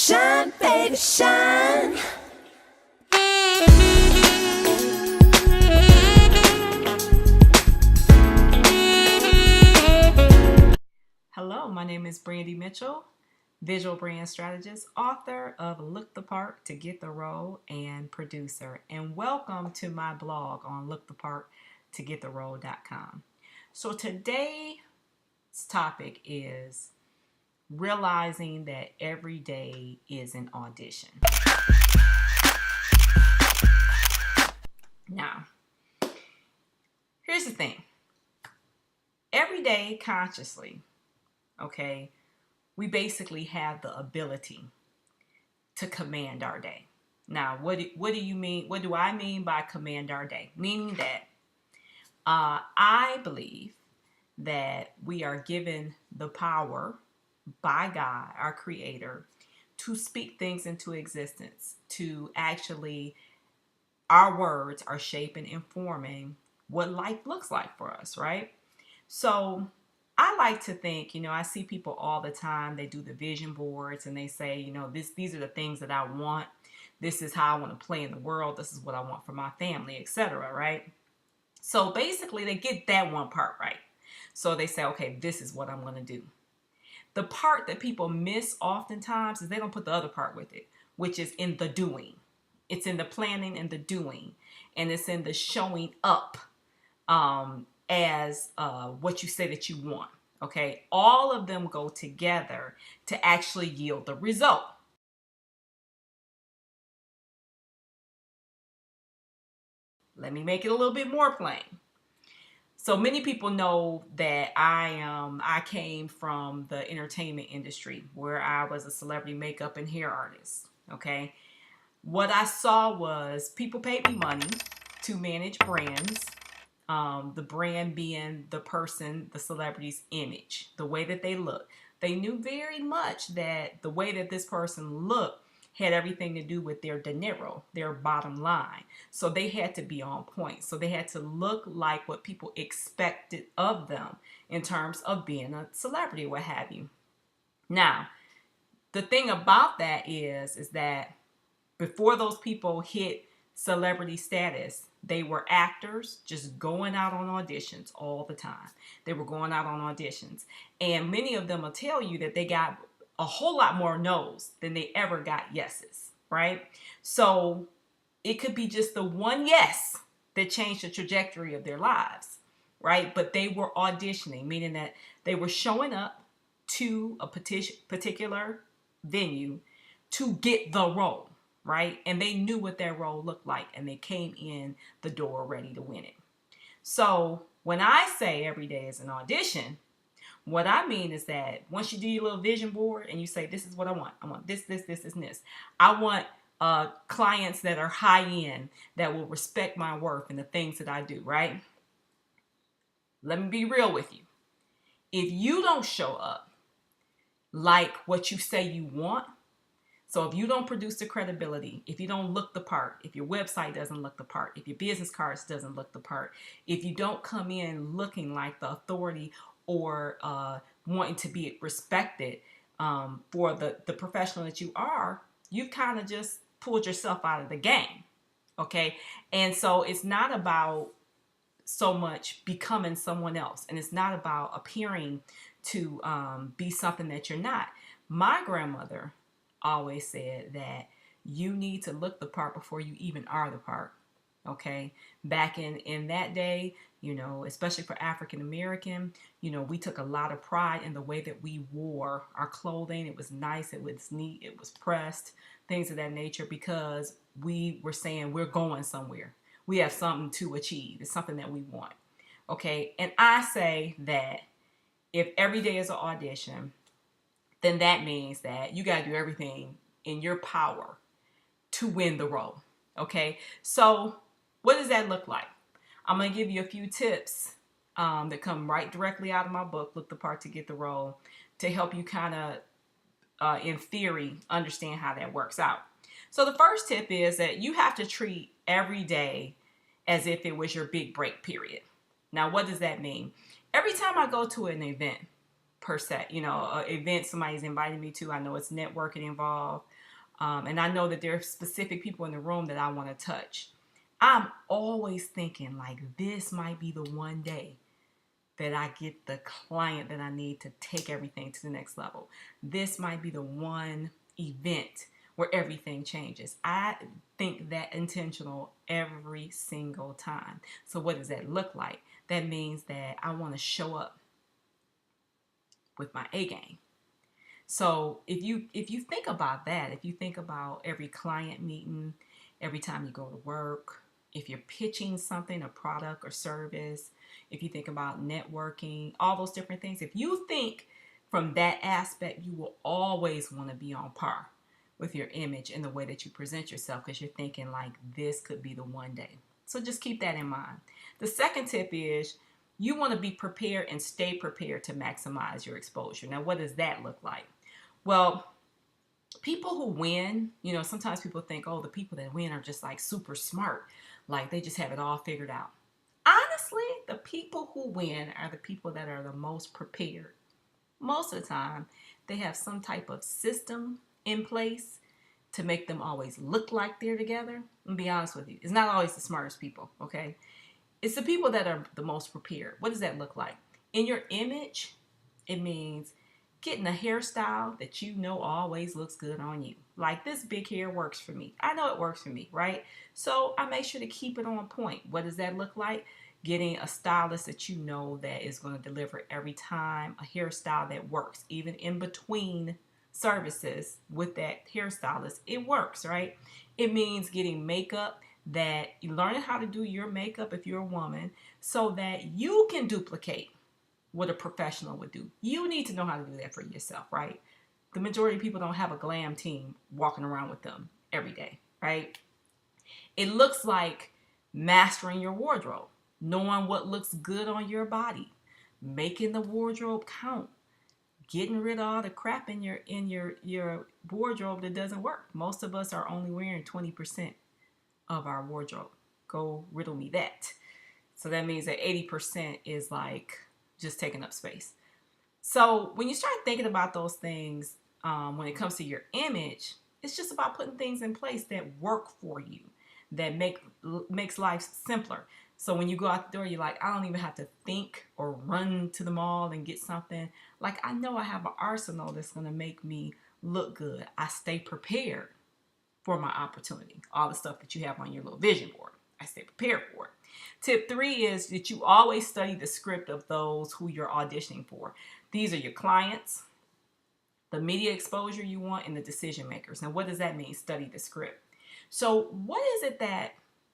Shine, baby, shine. Hello, my name is Brandi Mitchell, visual brand strategist, author of Look the Part to Get the Role, and producer. And welcome to my blog on looktheparttogeththeRole.com. So today's topic is realizing that every day is an audition. Now, here's the thing. Every day consciously, okay, we basically have the ability to command our day. Now, what do you mean? What do I mean by command our day? Meaning that I believe that we are given the power by God, our Creator, to speak things into existence. To actually, our words are shaping and forming what life looks like for us, right? So I like to think, I see people all the time, they do the vision boards and they say, these are the things that I want. This is how I want to play in the world. This is what I want for my family, etc. Right? So basically they get that one part right. So they say, okay, this is what I'm going to do. The part that people miss oftentimes is they don't put the other part with it, which is in the doing. It's in the planning and the doing, and it's in the showing up. As what you say that you want. Okay, all of them go together to actually yield the result. Let me make it a little bit more plain. So many people know that I came from the entertainment industry where I was a celebrity makeup and hair artist. Okay, what I saw was people paid me money to manage brands. The brand being the person, the celebrity's image, the way that they look. They knew very much that the way that this person looked had everything to do with their dinero, their bottom line. So they had to be on point. So they had to look like what people expected of them in terms of being a celebrity, what have you. Now, the thing about that is that before those people hit celebrity status, they were actors just going out on auditions all the time. They were going out on auditions. And many of them will tell you that they got a whole lot more no's than they ever got yeses, right? So it could be just the one yes that changed the trajectory of their lives, right? But they were auditioning, meaning that they were showing up to a particular venue to get the role, right? And they knew what their role looked like and they came in the door ready to win it. So when I say every day is an audition, what I mean is that once you do your little vision board and you say, this is what I want this, and this. I want clients that are high end, that will respect my worth and the things that I do, right? Let me be real with you. If you don't show up like what you say you want, so if you don't produce the credibility, if you don't look the part, if your website doesn't look the part, if your business cards doesn't look the part, if you don't come in looking like the authority or wanting to be respected for the professional that you are, you've kind of just pulled yourself out of the game, okay? And so it's not about so much becoming someone else, and it's not about appearing to be something that you're not. My grandmother always said that you need to look the part before you even are the part. Okay, back in that day, especially for African American, we took a lot of pride in the way that we wore our clothing. It was nice, it was neat, it was pressed, things of that nature, because we were saying we're going somewhere, we have something to achieve, it's something that we want. Okay, and I say that if every day is an audition, then that means that you got to do everything in your power to win the role. Okay, so what does that look like? I'm going to give you a few tips that come right directly out of my book, Look the Part to Get the Role, to help you kind of, in theory, understand how that works out. So the first tip is that you have to treat every day as if it was your big break period. Now, what does that mean? Every time I go to an event, per se. You know, an event somebody's invited me to, I know it's networking involved. And I know that there are specific people in the room that I want to touch. I'm always thinking like this might be the one day that I get the client that I need to take everything to the next level. This might be the one event where everything changes. I think that intentional every single time. So what does that look like? That means that I want to show up with my A game. So if you think about that, if you think about every client meeting, every time you go to work, if you're pitching something, a product or service, if you think about networking, all those different things, if you think from that aspect, you will always want to be on par with your image and the way that you present yourself because you're thinking like this could be the one day. So just keep that in mind. The second tip is you want to be prepared and stay prepared to maximize your exposure. Now, what does that look like? Well, people who win, you know, sometimes people think, oh, the people that win are just like super smart, like they just have it all figured out. Honestly, the people who win are the people that are the most prepared. Most of the time, they have some type of system in place to make them always look like they're together. And be honest with you, it's not always the smartest people, okay? It's the people that are the most prepared. What does that look like? In your image, it means getting a hairstyle that you know always looks good on you. Like this big hair works for me. I know it works for me, right? So I make sure to keep it on point. What does that look like? Getting a stylist that you know that is going to deliver every time a hairstyle that works, even in between services with that hairstylist. It works, right? It means getting makeup that you learning how to do your makeup if you're a woman so that you can duplicate what a professional would do. You need to know how to do that for yourself, right? The majority of people don't have a glam team walking around with them every day, right? It looks like mastering your wardrobe, knowing what looks good on your body, making the wardrobe count, getting rid of all the crap in your wardrobe that doesn't work. Most of us are only wearing 20% of our wardrobe. Go riddle me that. So that means that 80% is like just taking up space. So when you start thinking about those things, when it comes to your image, it's just about putting things in place that work for you, that makes life simpler. So when you go out the door, you're like, I don't even have to think or run to the mall and get something. Like I know I have an arsenal that's going to make me look good. I stay prepared for my opportunity. All the stuff that you have on your little vision board, I stay prepared for it. Tip 3 is that you always study the script of those who you're auditioning for. These are your clients, the media exposure you want, and the decision makers. Now, what does that mean? Study the script. So what is it that,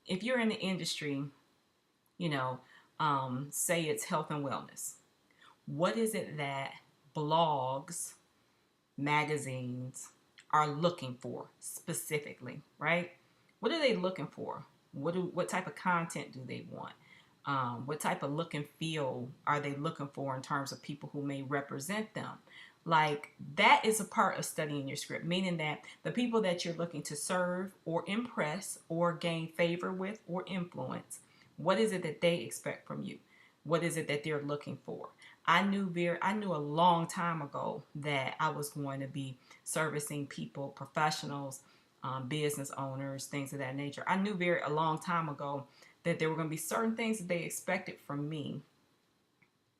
if you're in the industry, you know, say it's health and wellness, what is it that blogs, magazines are looking for specifically, right? What are they looking for? What type of content do they want? What type of look and feel are they looking for in terms of people who may represent them? Like that is a part of studying your script, meaning that the people that you're looking to serve or impress or gain favor with or influence, what is it that they expect from you? What is it that they're looking for? I knew a long time ago that I was going to be servicing people, professionals, business owners, things of that nature. I knew a long time ago that there were going to be certain things that they expected from me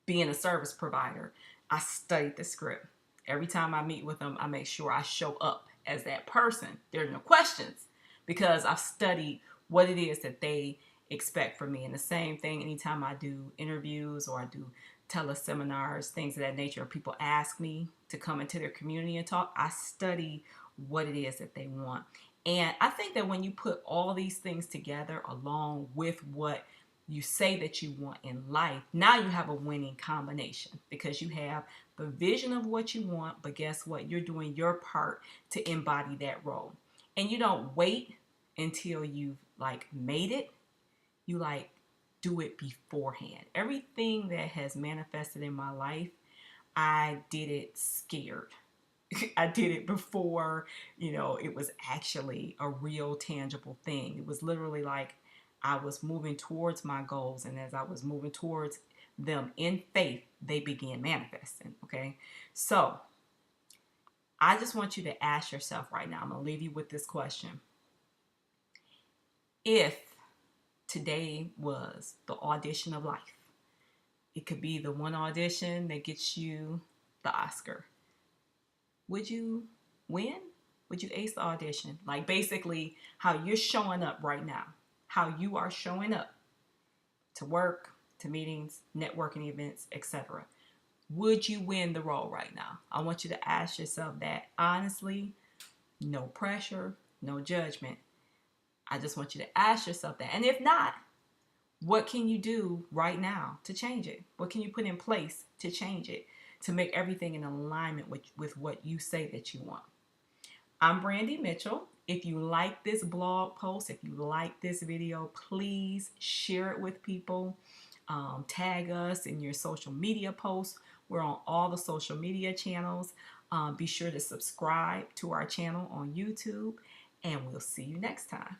being a service provider. I studied the script. Every time I meet with them, I make sure I show up as that person. There are no questions because I've studied what it is that they expect from me. And the same thing anytime I do interviews or I do teleseminars, things of that nature, or people ask me to come into their community and talk, I study what it is that they want. And I think that when you put all these things together along with what you say that you want in life, now you have a winning combination because you have the vision of what you want, but guess what? You're doing your part to embody that role. And you don't wait until you've like made it. You like do it beforehand. Everything that has manifested in my life, I did it scared. I did it before, it was actually a real tangible thing. It was literally like I was moving towards my goals. And as I was moving towards them in faith, they begin manifesting. Okay. So I just want you to ask yourself right now, I'm going to leave you with this question. If today was the audition of life, it could be the one audition that gets you the Oscar. Would you win? Would you ace the audition? Like basically how you're showing up right now, how you are showing up to work, to meetings, networking events, etc. Would you win the role right now? I want you to ask yourself that honestly, no pressure, no judgment. I just want you to ask yourself that. And if not, what can you do right now to change it? What can you put in place to change it, to make everything in alignment with what you say that you want? I'm Brandi Mitchell. If you like this blog post, if you like this video, please share it with people. Tag us in your social media posts. We're on all the social media channels. Be sure to subscribe to our channel on YouTube, and we'll see you next time.